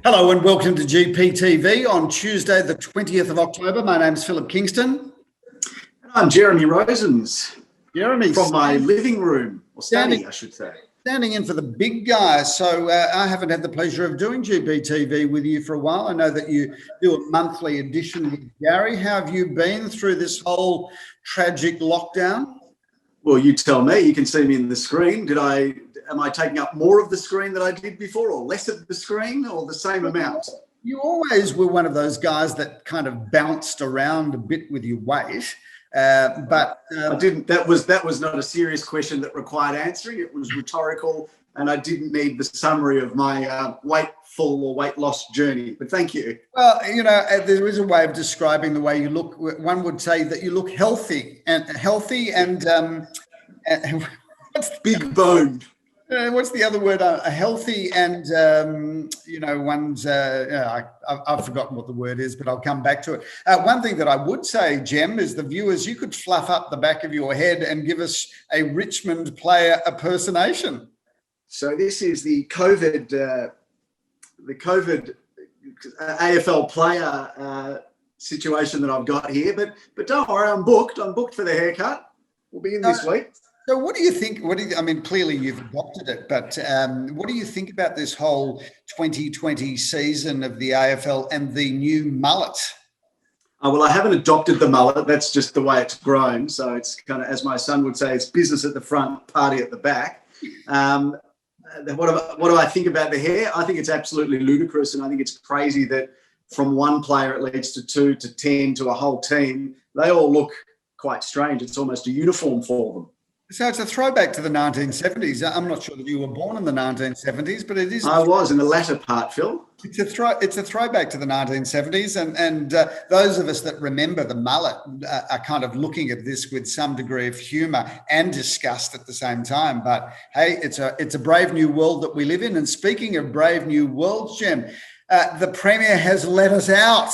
Hello and welcome to GPTV on Tuesday, the 20th of October. My name's Philip Kingston. And I'm Jeremy Rosens. Jeremy. From my living room, or study, I should say. Standing in for the big guy. So I haven't had the pleasure of doing GPTV with you for a while. I know that you do a monthly edition with Gary. How have you been through this whole tragic lockdown? Well, you tell me. You can see me in the screen. Am I taking up more of the screen than I did before, or less of the screen, or the same amount? You always were one of those guys that kind of bounced around a bit with your weight. I didn't. That was not a serious question that required answering. It was rhetorical, and I didn't need the summary of my weightful or weight loss journey. But thank you. Well, you know, there is a way of describing the way you look. One would say that you look healthy and big boned. What's the other word? A healthy and, one's, I've forgotten what the word is, but I'll come back to it. One thing that I would say, Jem, is the viewers, you could fluff up the back of your head and give us a Richmond player impersonation. So this is the COVID AFL player situation that I've got here, but don't worry, I'm booked. I'm booked for the haircut. We'll be in this week. So what do you think? Clearly you've adopted it, but what do you think about this whole 2020 season of the AFL and the new mullet? Well, I haven't adopted the mullet. That's just the way it's grown. So it's kind of, as my son would say, it's business at the front, party at the back. What do I think about the hair? I think it's absolutely ludicrous, and I think it's crazy that from one player it leads to 2 to 10 to a whole team. They all look quite strange. It's almost a uniform for them. So it's a throwback to the 1970s. I'm not sure that you were born in the 1970s, but it is. I was in the latter part, Phil. It's a throwback to the 1970s, and those of us that remember the mullet are kind of looking at this with some degree of humour and disgust at the same time. But hey, it's a brave new world that we live in. And speaking of brave new worlds, Jem, the Premier has let us out.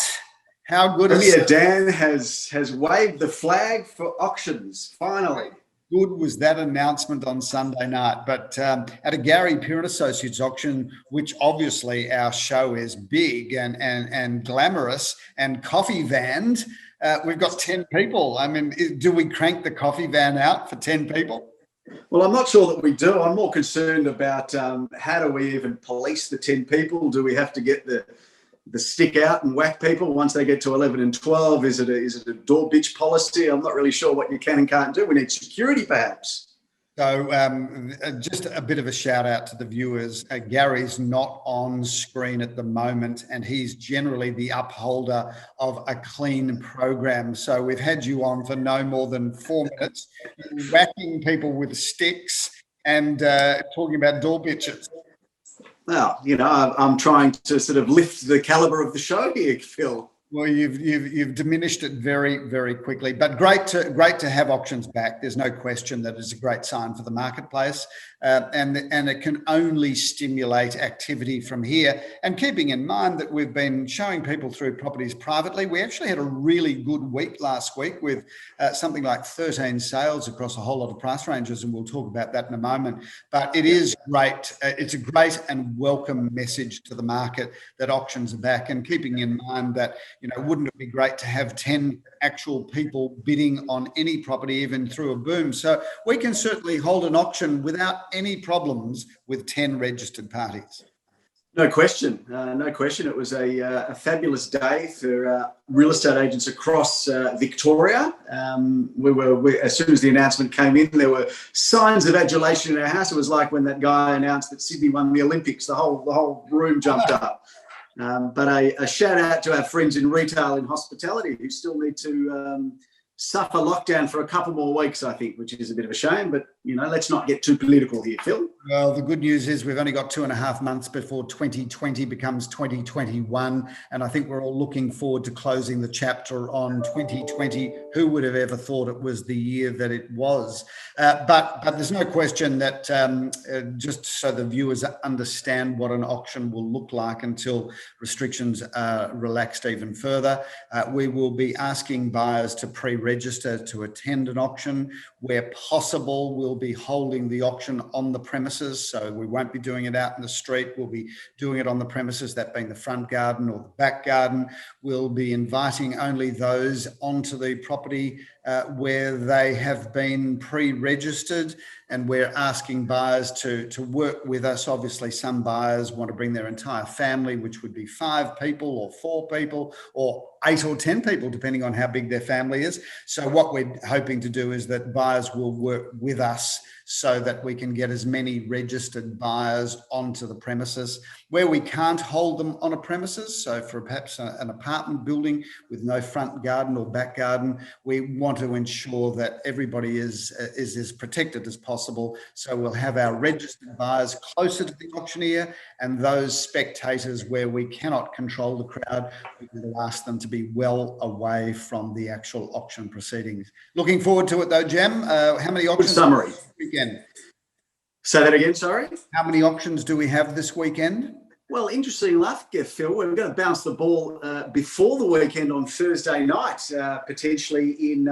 How good is it? Dan has waved the flag for auctions finally. Good was that announcement on Sunday night, but at a Gary Piran Associates auction, which obviously our show is big and glamorous and coffee vanned, we've got 10 people. I mean, do we crank the coffee van out for 10 people? Well, I'm not sure that we do. I'm more concerned about how do we even police the 10 people? Do we have to get the stick out and whack people once they get to 11 and 12? Is it a door bitch policy? I'm not really sure what you can and can't do. We need security, perhaps. So just a bit of a shout out to the viewers. Gary's not on screen at the moment, and he's generally the upholder of a clean program. So we've had you on for no more than 4 minutes, whacking people with sticks and talking about door bitches. Well, you know, I'm trying to sort of lift the caliber of the show here, Phil. Well, you've diminished it very, very quickly, but great to have auctions back. There's no question that it's a great sign for the marketplace, and it can only stimulate activity from here. And keeping in mind that we've been showing people through properties privately, we actually had a really good week last week with something like 13 sales across a whole lot of price ranges, and we'll talk about that in a moment. But it is great. It's a great and welcome message to the market that auctions are back, and keeping in mind that, you know, wouldn't it be great to have 10 actual people bidding on any property, even through a boom? So we can certainly hold an auction without any problems with 10 registered parties. No question. No question. It was a fabulous day for real estate agents across Victoria. As soon as the announcement came in, there were signs of adulation in our house. It was like when that guy announced that Sydney won the Olympics, the whole room jumped up. But a shout out to our friends in retail and hospitality who still need to suffer lockdown for a couple more weeks, I think, which is a bit of a shame. But, you know, let's not get too political here, Phil. Well, the good news is we've only got 2.5 months before 2020 becomes 2021. And I think we're all looking forward to closing the chapter on 2020. Who would have ever thought it was the year that it was? But there's no question that just so the viewers understand what an auction will look like until restrictions are relaxed even further, we will be asking buyers to pre-register to attend an auction. Where possible, we'll will be holding the auction on the premises. So we won't be doing it out in the street. We'll be doing it on the premises, that being the front garden or the back garden. We'll be inviting only those onto the property where they have been pre-registered, and we're asking buyers to work with us. Obviously, some buyers want to bring their entire family, which would be 5 people or 4 people or 8 or 10 people, depending on how big their family is. So what we're hoping to do is that buyers will work with us so that we can get as many registered buyers onto the premises. Where we can't hold them on a premises, so for perhaps an apartment building with no front garden or back garden, we want to ensure that everybody is as protected as possible. So we'll have our registered buyers closer to the auctioneer, and those spectators where we cannot control the crowd, we will ask them to be well away from the actual auction proceedings. Looking forward to it though, Jem. How many auctions? Good summary. Weekend? Say that again, sorry. How many auctions do we have this weekend? Well, interesting enough, Phil, we're going to bounce the ball before the weekend on Thursday night, potentially in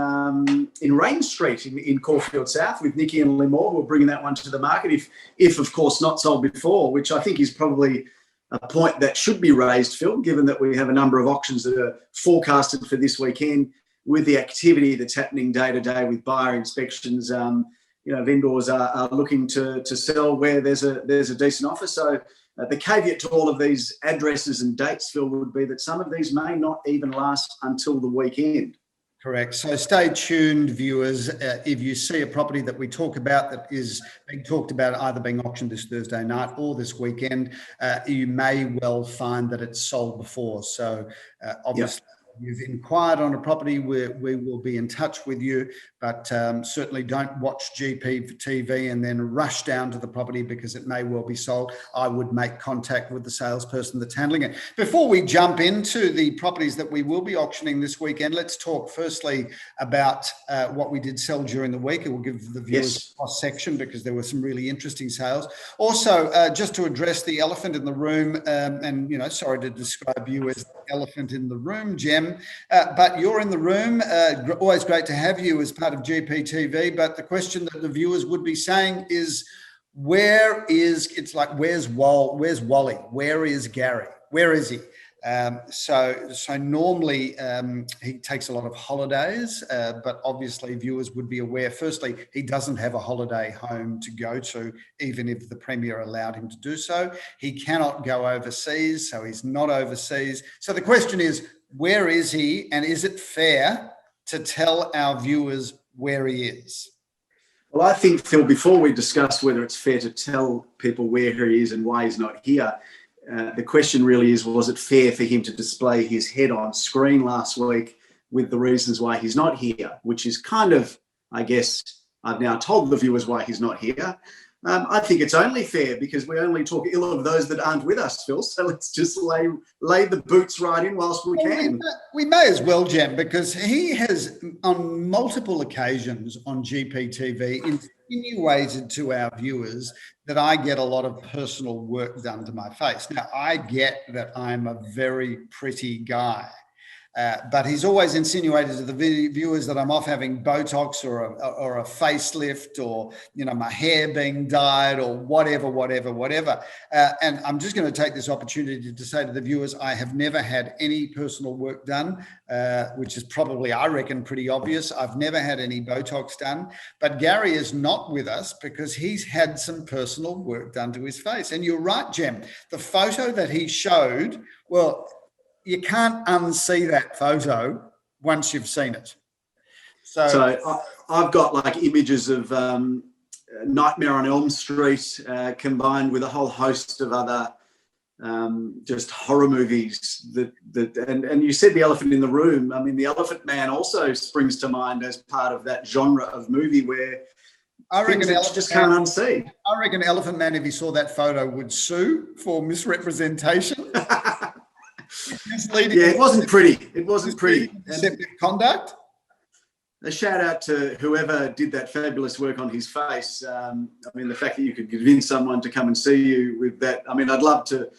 Rain Street in Caulfield South with Nikki and Limor, who are bringing that one to the market, if of course not sold before, which I think is probably a point that should be raised, Phil, given that we have a number of auctions that are forecasted for this weekend with the activity that's happening day to day with buyer inspections. Vendors are looking to sell where there's a decent offer. So the caveat to all of these addresses and dates, Phil, would be that some of these may not even last until the weekend. Correct. So stay tuned, viewers. If you see a property that we talk about that is being talked about either being auctioned this Thursday night or this weekend, you may well find that it's sold before. So obviously, you've inquired on a property, we will be in touch with you, but certainly don't watch GPTV and then rush down to the property because it may well be sold. I would make contact with the salesperson that's handling it. Before we jump into the properties that we will be auctioning this weekend, let's talk firstly about what we did sell during the week. It will give the viewers a cross section because there were some really interesting sales. Also, just to address the elephant in the room, and sorry to describe you as the elephant in the room, Jem, but you're in the room. Always great to have you as part of GPTV. But the question that the viewers would be saying is, where's Wally? Where is Gary? Where is he? So normally he takes a lot of holidays, but obviously viewers would be aware, firstly, he doesn't have a holiday home to go to, even if the Premier allowed him to do so. He cannot go overseas, so he's not overseas. So the question is, where is he, and is it fair to tell our viewers where he is? Well, I think, Phil, before we discuss whether it's fair to tell people where he is and why he's not here, the question really is, was it fair for him to display his head on screen last week with the reasons why he's not here, which is kind of, I guess, I've now told the viewers why he's not here. I think it's only fair because we only talk ill of those that aren't with us, Phil. So let's just lay the boots right in whilst we can. We may as well, Jem, because he has on multiple occasions on GPTV insinuated to our viewers that I get a lot of personal work done to my face. Now, I get that I'm a very pretty guy. But he's always insinuated to the viewers that I'm off having Botox or a facelift or, my hair being dyed or whatever. And I'm just going to take this opportunity to say to the viewers, I have never had any personal work done, which is probably, I reckon, pretty obvious. I've never had any Botox done. But Gary is not with us because he's had some personal work done to his face. And you're right, Jem. The photo that he showed, well, you can't unsee that photo once you've seen it. So I've got images of Nightmare on Elm Street combined with a whole host of other just horror movies and you said the elephant in the room. I mean, The Elephant Man also springs to mind as part of that genre of movie where I reckon just can't unsee. I reckon Elephant Man, if he saw that photo, would sue for misrepresentation. It wasn't pretty. Deceptive conduct. A shout out to whoever did that fabulous work on his face. The fact that you could convince someone to come and see you with that. I mean, I'd love to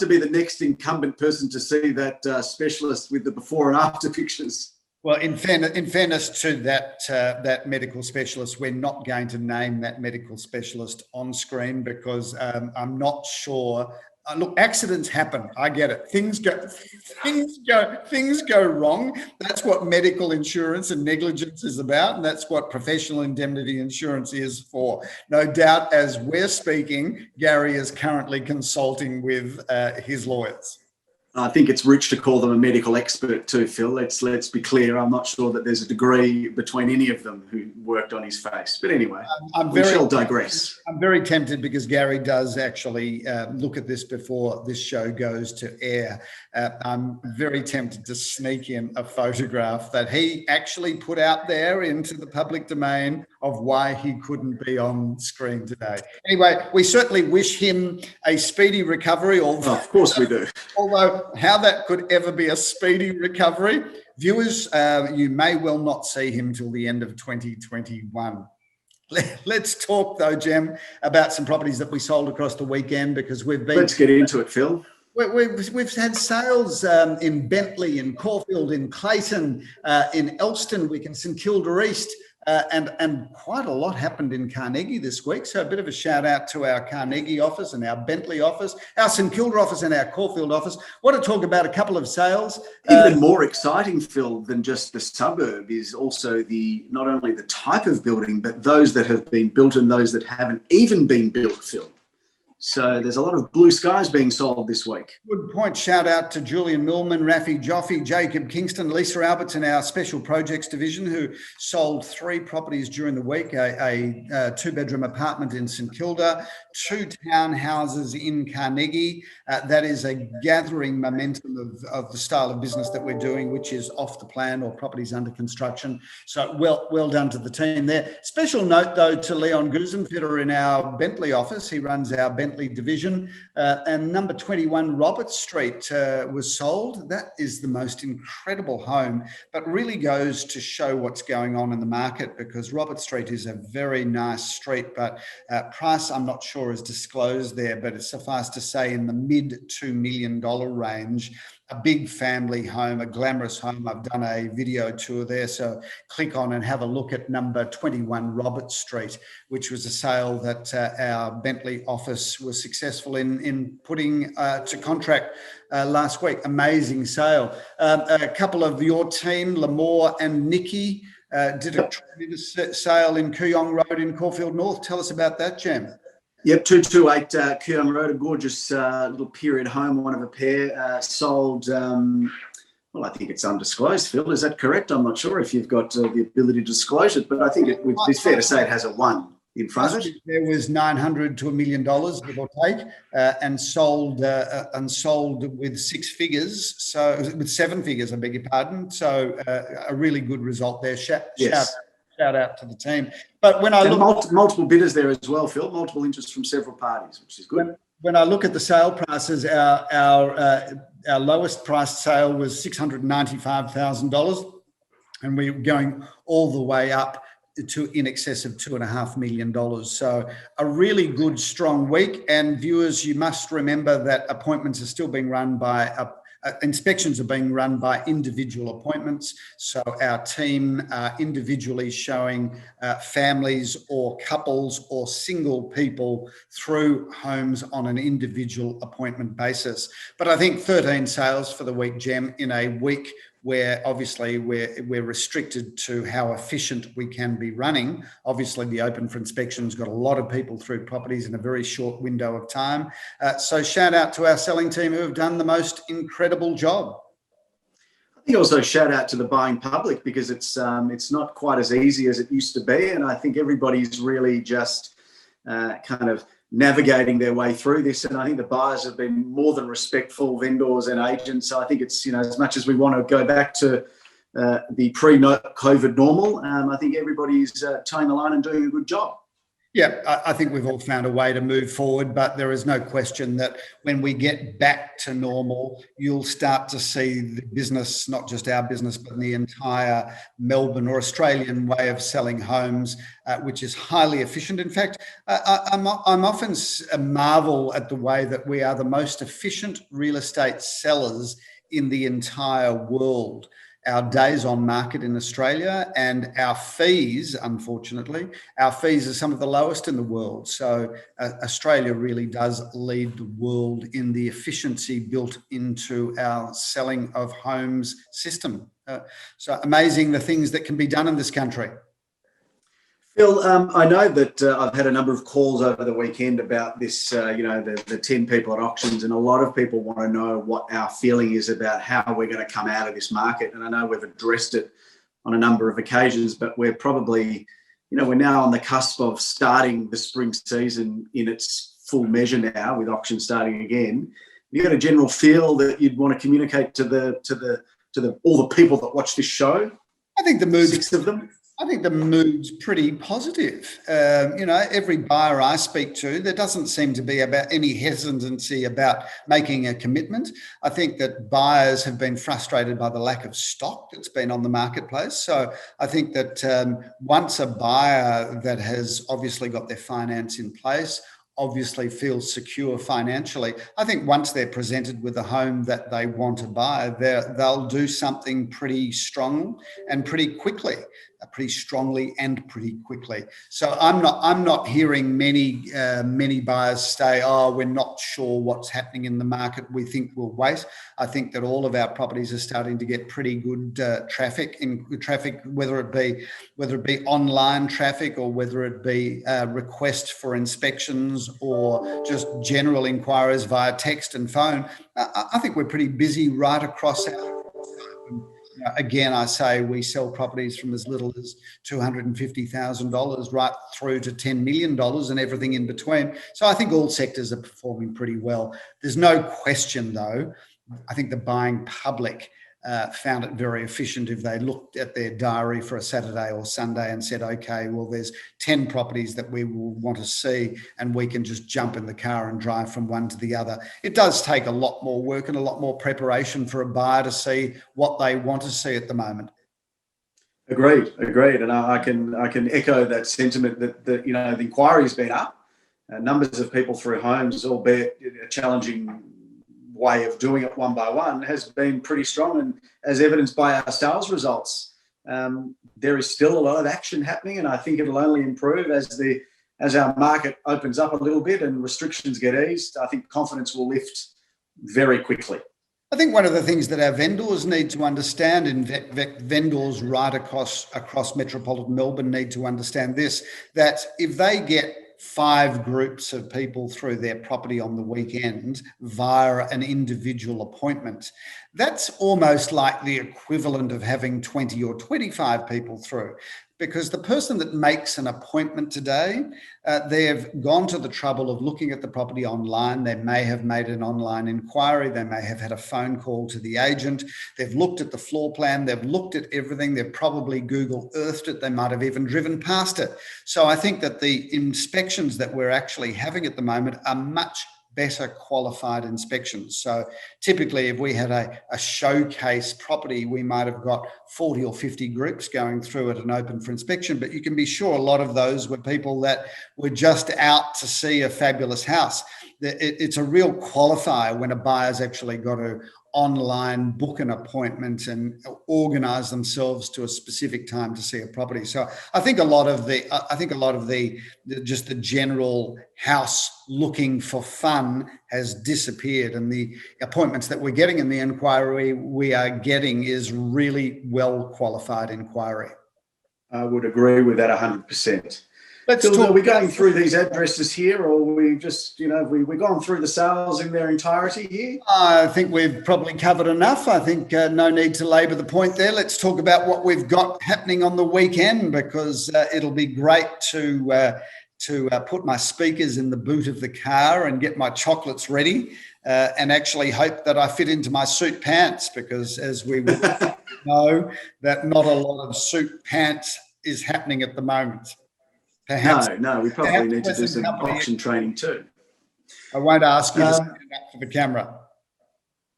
be the next incumbent person to see that specialist with the before and after pictures. Well, in fairness to that medical specialist, we're not going to name that medical specialist on screen because I'm not sure. Look, accidents happen. I get it. Things go wrong. That's what medical insurance and negligence is about, and that's what professional indemnity insurance is for. No doubt, as we're speaking, Gary is currently consulting with his lawyers. I think it's rich to call them a medical expert too, Phil. Let's be clear. I'm not sure that there's a degree between any of them who worked on his face. But anyway, we shall digress. I'm very tempted because Gary does actually look at this before this show goes to air. I'm very tempted to sneak in a photograph that he actually put out there into the public domain of why he couldn't be on screen today. Anyway, we certainly wish him a speedy recovery. Of course we do. Although how that could ever be a speedy recovery, viewers, you may well not see him till the end of 2021. Let's talk though, Jem, about some properties that we sold across the weekend because Let's get into it, Phil. We've had sales in Bentley, in Caulfield, in Clayton, in Elstonwick and St Kilda East. And quite a lot happened in Carnegie this week. So a bit of a shout out to our Carnegie office and our Bentley office, our St Kilda office and our Caulfield office. Want to talk about a couple of sales. Even more exciting, Phil, than just the suburb is also not only the type of building, but those that have been built and those that haven't even been built, Phil. So there's a lot of blue skies being sold this week. Good point. Shout out to Julian Millman, Rafi Joffe, Jacob Kingston, Lisa Alberts in our special projects division who sold 3 properties during the week, a 2-bedroom apartment in St Kilda, 2 townhouses in Carnegie. That is a gathering momentum of the style of business that we're doing, which is off the plan or properties under construction. So well done to the team there. Special note, though, to Leon Gusenfitter in our Bentley office. He runs our Bentley division, and number 21 Robert Street was sold. That is the most incredible home, but really goes to show what's going on in the market because Robert Street is a very nice street, but price I'm not sure is disclosed there, but it's suffice to say in the mid $2 million range. A big family home, a glamorous home. I've done a video tour there, so click on and have a look at number 21 Robert Street, which was a sale that our Bentley office was successful in putting to contract last week. Amazing sale. A couple of your team, Lamore and Nikki, did a tremendous sale in Kooyong Road in Caulfield North. Tell us about that, Jem. Yep, 228 Kooyong Road, a gorgeous little period home, one of a pair, sold, well, I think it's undisclosed, Phil, is that correct? I'm not sure if you've got the ability to disclose it, but I think it's fair to say it has a 1 in front of it. There was $900 to $1 million, give or take, and sold with 6 figures, so with 7 figures, I beg your pardon, so a really good result there. Shout out to the team. But when I look multiple bidders there as well, Phil, multiple interest from several parties, which is good. When I look at the sale prices, our lowest priced sale was $695,000, and we're going all the way up to in excess of $2.5 million. So a really good, strong week. And viewers, you must remember that appointments are still being run by inspections are being run by individual appointments. So our team are individually showing families or couples or single people through homes on an individual appointment basis. But I think 13 sales for the week, Jem, in a week where obviously we're restricted to how efficient we can be running. Obviously, the open for inspections got a lot of people through properties in a very short window of time. So shout out to our selling team who have done the most incredible job. I think also shout out to the buying public because it's not quite as easy as it used to be, and I think everybody's really just kind of navigating their way through this, and I think the buyers have been more than respectful, vendors and agents. So I think it's, as much as we want to go back to the pre-COVID normal, I think everybody's towing the line and doing a good job. Yeah, I think we've all found a way to move forward, but there is no question that when we get back to normal, you'll start to see the business, not just our business, but the entire Melbourne or Australian way of selling homes, which is highly efficient. In fact, I'm often marvel at the way that we are the most efficient real estate sellers in the entire world. our days on market in Australia, and our fees, unfortunately, our fees are some of the lowest in the world. So Australia really does lead the world in the efficiency built into our selling of homes system. So amazing the things that can be done in this country. Phil, I know that I've had a number of calls over the weekend about this, the 10 people at auctions, and a lot of people want to know what our feeling is about how we're going to come out of this market. And I know we've addressed it on a number of occasions, but we're probably, we're now on the cusp of starting the spring season in its full measure now, with auctions starting again. You got a general feel that you'd want to communicate to all the people that watch this show? I think the mood, 6 of them. I think the mood's pretty positive. Every buyer I speak to, there doesn't seem to be about any hesitancy about making a commitment. I think that buyers have been frustrated by the lack of stock that's been on the marketplace. So I think that once a buyer that has obviously got their finance in place, obviously feels secure financially, I think once they're presented with a home that they want to buy, they'll do something pretty strong and pretty quickly. Pretty strongly and pretty quickly. So I'm not hearing many buyers say, "Oh, we're not sure what's happening in the market. We think we'll wait." I think that all of our properties are starting to get pretty good traffic, whether it be online traffic or whether it be requests for inspections or just general inquiries via text and phone. I think we're pretty busy right across our. Again, I say we sell properties from as little as $250,000 right through to $10 million and everything in between. So I think all sectors are performing pretty well. There's no question, though, I think the buying public found it very efficient if they looked at their diary for a Saturday or Sunday and said, okay, well, there's 10 properties that we will want to see and we can just jump in the car and drive from one to the other. It does take a lot more work and a lot more preparation for a buyer to see what they want to see at the moment. Agreed. And I can echo that sentiment that the inquiry's been up. Numbers of people through homes, albeit a challenging way of doing it one by one, has been pretty strong, and as evidenced by our sales results, there is still a lot of action happening, and I think it'll only improve as our market opens up a little bit and restrictions get eased. I think confidence will lift very quickly. I think one of the things that our vendors need to understand, and vendors right across metropolitan Melbourne need to understand this, that if they get 5 groups of people through their property on the weekend via an individual appointment, that's almost like the equivalent of having 20 or 25 people through. Because the person that makes an appointment today, they've gone to the trouble of looking at the property online. They may have made an online inquiry. They may have had a phone call to the agent. They've looked at the floor plan. They've looked at everything. They've probably Google Earthed it. They might have even driven past it. So I think that the inspections that we're actually having at the moment are much better qualified inspections. So typically if we had a showcase property, we might have got 40 or 50 groups going through it and open for inspection, but you can be sure a lot of those were people that were just out to see a fabulous house. It's a real qualifier when a buyer's actually got to online book an appointment and organize themselves to a specific time to see a property. So I think a lot of the just the general house looking for fun has disappeared, and the appointments that we're getting in the inquiry we are getting is really well qualified inquiry. I would agree with that 100%. Let's Phil, talk. are we going through these addresses here, or we just, we've gone through the sales in their entirety here? I think we've probably covered enough. I think no need to labour the point there. Let's talk about what we've got happening on the weekend, because it'll be great to put my speakers in the boot of the car and get my chocolates ready and actually hope that I fit into my suit pants, because as we know, that not a lot of suit pants is happening at the moment. Perhaps, no, we probably need to do some auction training too. I won't ask you to stand up for the camera.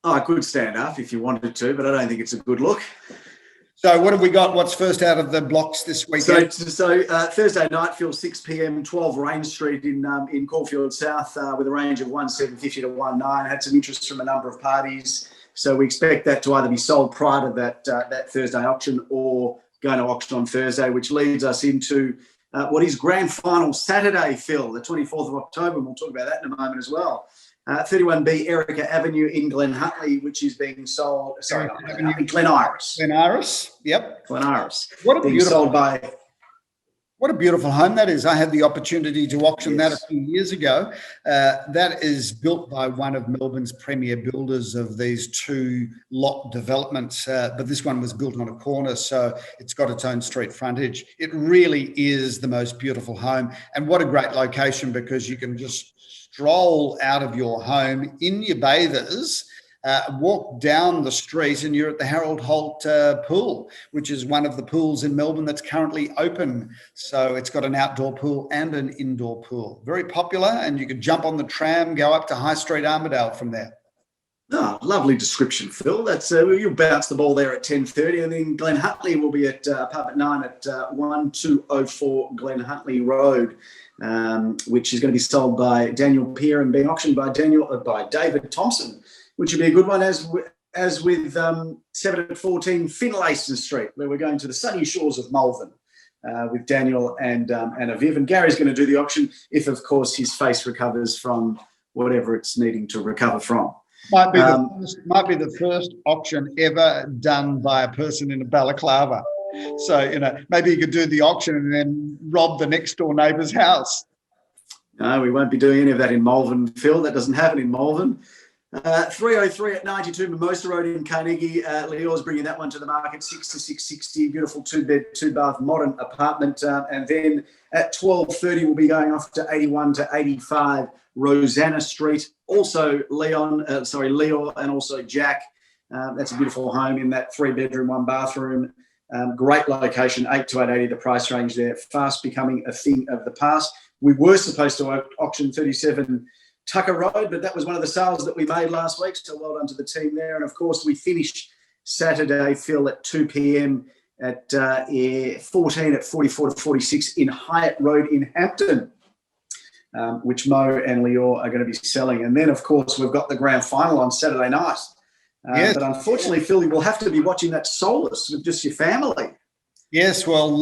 I could stand up if you wanted to, but I don't think it's a good look. So what have we got? What's first out of the blocks this weekend? So Thursday night, Phil, 6 p.m, 12 Rain Street in Caulfield South with a range of 1,750 to 1,900. Had some interest from a number of parties. So we expect that to either be sold prior to that Thursday auction or going to auction on Thursday, which leads us into what is grand final Saturday, Phil, the 24th of October, and we'll talk about that in a moment as well. 31B Erica Avenue in Glen Huntly, which is being sold. Sorry, not Glen Huntly, Glen Iris. Glen Iris, yep. Glen Iris. What a being beautiful, sold by. what a beautiful home that is. I had the opportunity to auction that a few years ago. That is built by one of Melbourne's premier builders of these 2 lot developments, but this one was built on a corner, so it's got its own street frontage. It really is the most beautiful home, and what a great location, because you can just stroll out of your home in your bathers, walk down the street, and you're at the Harold Holt pool, which is one of the pools in Melbourne that's currently open. So it's got an outdoor pool and an indoor pool. Very popular, and you could jump on the tram, go up to High Street Armadale from there. Oh, lovely description, Phil. That's you'll bounce the ball there at 10:30, and then Glen Huntly will be at apartment 9 at 1204 Glen Huntly Road, which is going to be sold by Daniel Peer and being auctioned by David Thompson, which would be a good one, as with 7 at 14 Finlayson Street, where we're going to the sunny shores of Melbourne with Daniel and Aviv. And Gary's going to do the auction if, of course, his face recovers from whatever it's needing to recover from. Might be the first auction ever done by a person in a balaclava. So, maybe you could do the auction and then rob the next door neighbour's house. No, we won't be doing any of that in Melbourne, Phil. That doesn't happen in Melbourne. 303 at 92 Mimosa Road in Carnegie. Leor's bringing that one to the market, 6 to 660, beautiful 2-bed, 2-bath modern apartment. And then at 12:30, we'll be going off to 81 to 85 Rosanna Street. Also Leo and also Jack. That's a beautiful home in that 3-bedroom, 1-bathroom. Great location, 8 to 880, the price range there. Fast becoming a thing of the past. We were supposed to auction 37 Tucker Road, but that was one of the sales that we made last week, so well done to the team there. And of course, we finish Saturday, Phil, at 2 p.m. at 14 at 44 to 46 in Hyatt Road in Hampton, which Mo and Leo are going to be selling. And then, of course, we've got the grand final on Saturday night. Yes. But unfortunately, Phil, you will have to be watching that solus with just your family. Yes, well,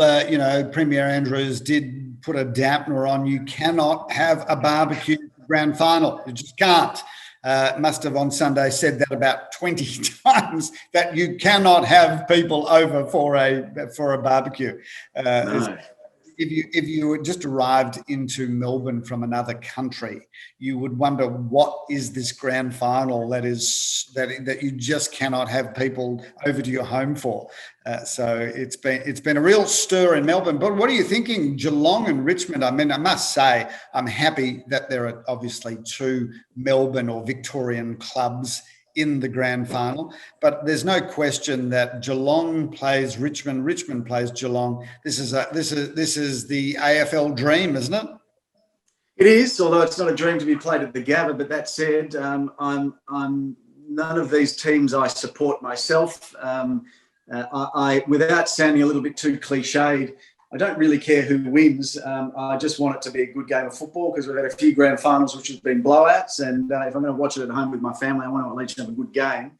Premier Andrews did put a dampener on. You cannot have a barbecue grand final. You just can't. Must have on Sunday said that about 20 times, that you cannot have people over for a barbecue. No. If you just arrived into Melbourne from another country, you would wonder, what is this grand final that you just cannot have people over to your home for. So it's been a real stir in Melbourne. But what are you thinking, Geelong and Richmond? I mean, I must say I'm happy that there are obviously 2 Melbourne or Victorian clubs in the grand final, but there's no question that Geelong plays Richmond, Richmond plays Geelong. This is the AFL dream, isn't it? It is, although it's not a dream to be played at the Gabba. But that said, I'm none of these teams I support myself. I without sounding a little bit too cliched, I don't really care who wins. I just want it to be a good game of football, because we've had a few grand finals which have been blowouts. And if I'm going to watch it at home with my family, I want to at least have a good game.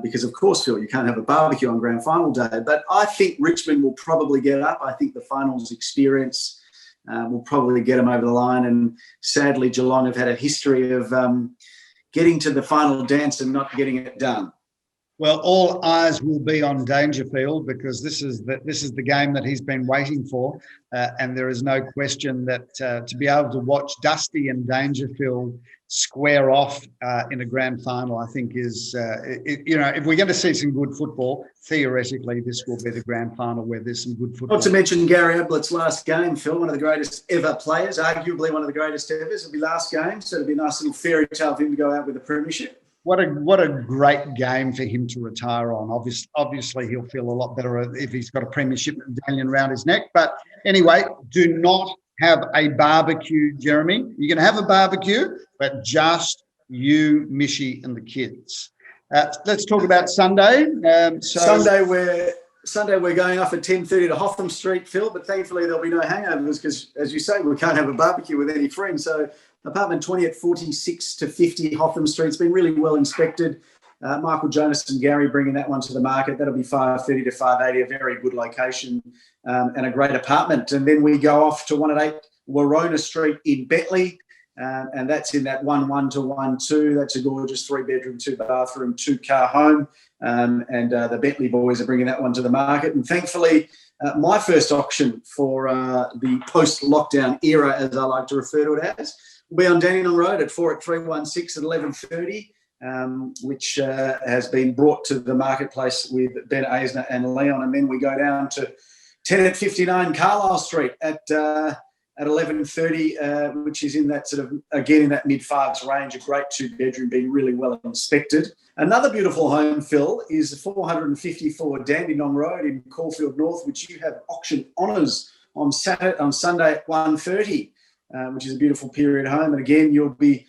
Because, of course, Phil, you can't have a barbecue on grand final day. But I think Richmond will probably get up. I think the finals experience will probably get them over the line. And sadly, Geelong have had a history of getting to the final dance and not getting it done. Well, all eyes will be on Dangerfield, because this is the game that he's been waiting for, and there is no question that to be able to watch Dusty and Dangerfield square off in a grand final, I think is if we're going to see some good football, theoretically this will be the grand final where there's some good football. Not to mention Gary Ablett's last game, Phil, one of the greatest ever players, arguably one of the greatest ever. It'll be last game, so it'll be a nice little fairy tale for him to go out with a premiership. What a great game for him to retire on. Obviously, he'll feel a lot better if he's got a premiership medallion around his neck. But anyway, do not have a barbecue, Jeremy. You can have a barbecue, but just you, Mishy, and the kids. Let's talk about Sunday. Sunday we're going off at 10:30 to Hotham Street, Phil, but thankfully there'll be no hangovers because, as you say, we can't have a barbecue with any friends. So apartment 20 at 46 to 50 Hotham Street. It's been really well inspected. Michael Jonas and Gary bringing that one to the market. That'll be 530 to 580, a very good location and a great apartment. And then we go off to 1 at 8 Warona Street in Betley. And that's in that 1-1 to 1-2. That's a gorgeous 3-bedroom, 2-bathroom, 2-car home. And the Betley boys are bringing that one to the market. And thankfully, my first auction for the post-lockdown era, as I like to refer to it as, will be on Dandenong Road at 4 at 316 at 11:30, which has been brought to the marketplace with Ben Eisner and Leon. And then we go down to 10 at 59 Carlisle Street at 11:30, which is in that sort of, again, in that mid-fives range, a great 2-bedroom being really well inspected. Another beautiful home, Phil, is 454 Dandenong Road in Caulfield North, which you have auction honours on Sunday at 1:30, which is a beautiful period home. And again, you'll be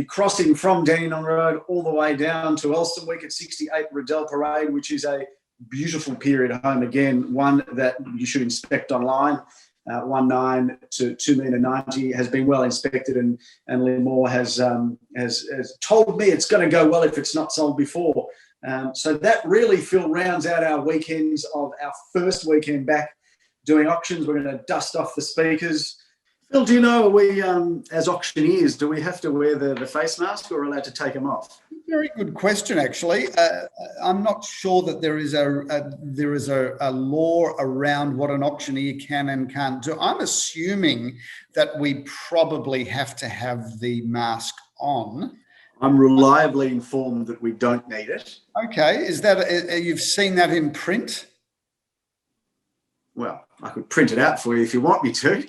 crossing from Dandenong Road all the way down to Elstonwick at 68 Riddell Parade, which is a beautiful period home. Again, one that you should inspect online. 1.9 to 2.90 metre, has been well inspected, and Lee Moore has told me it's going to go well if it's not sold before. So that really, Phil, rounds out our weekends of our first weekend back doing auctions. We're going to dust off the speakers. Phil, do you know, are we, as auctioneers, do we have to wear the face mask, or are we allowed to take them off? Very good question, actually. I'm not sure that there is a law around what an auctioneer can and can't do. I'm assuming that we probably have to have the mask on. I'm reliably informed that we don't need it. Okay, is that you've seen that in print? Well, I could print it out for you if you want me to.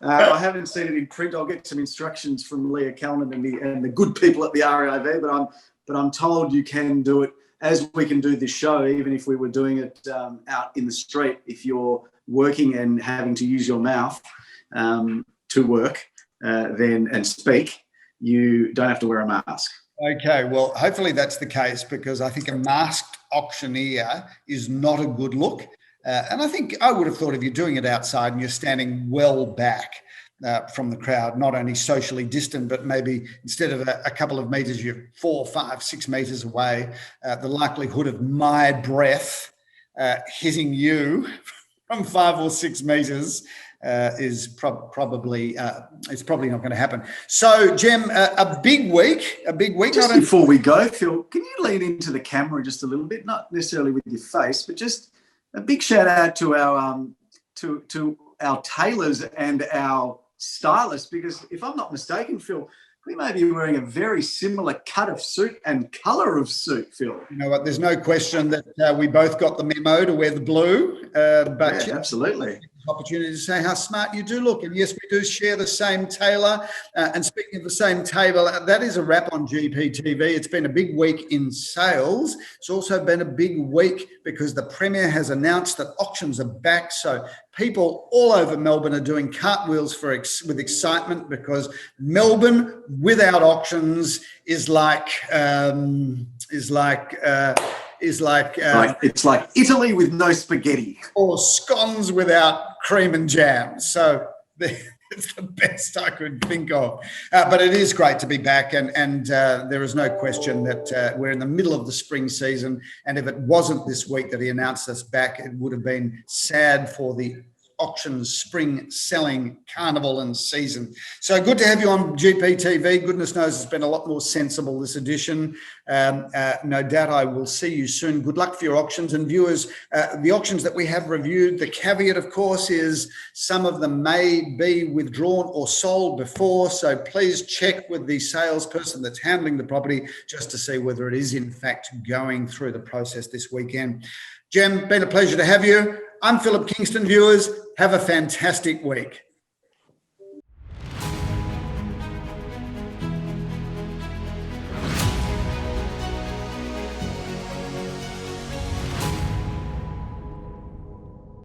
I haven't seen it in print. I'll get some instructions from Leah Callan and the good people at the RAIV, but I'm told you can do it as we can do this show, even if we were doing it out in the street. If you're working and having to use your mouth to work and speak, you don't have to wear a mask. Okay, well, hopefully that's the case, because I think a masked auctioneer is not a good look. And I think I would have thought if you're doing it outside and you're standing well back from the crowd, not only socially distant, but maybe instead of a couple of metres, you're 4, 5, 6 metres away, the likelihood of my breath hitting you from 5 or 6 metres is probably not going to happen. So, Jem, a big week. Just before we go, Phil, can you lean into the camera just a little bit? Not necessarily with your face, but just a big shout out to our to our tailors and our stylists, because if I'm not mistaken, Phil, we may be wearing a very similar cut of suit and colour of suit, Phil. You know what? There's no question that we both got the memo to wear the blue. But yeah, absolutely. Opportunity to say how smart you do look. And yes, we do share the same tailor. And speaking of the same table, that is a wrap on GPTV. It's been a big week in sales. It's also been a big week because the Premier has announced that auctions are back. So people all over Melbourne are doing cartwheels with excitement, because Melbourne without auctions is like it's like Italy with no spaghetti, or scones without cream and jam. So it's the best I could think of. But it is great to be back, and there is no question that we're in the middle of the spring season. And if it wasn't this week that he announced us back, it would have been sad for the auctions, spring selling, carnival and season. So good to have you on GPTV. Goodness knows it's been a lot more sensible this edition. No doubt I will see you soon. Good luck for your auctions. And viewers, the auctions that we have reviewed, the caveat, of course, is some of them may be withdrawn or sold before. So please check with the salesperson that's handling the property just to see whether it is in fact going through the process this weekend. Jem, been a pleasure to have you. I'm Philip Kingston. Viewers, have a fantastic week.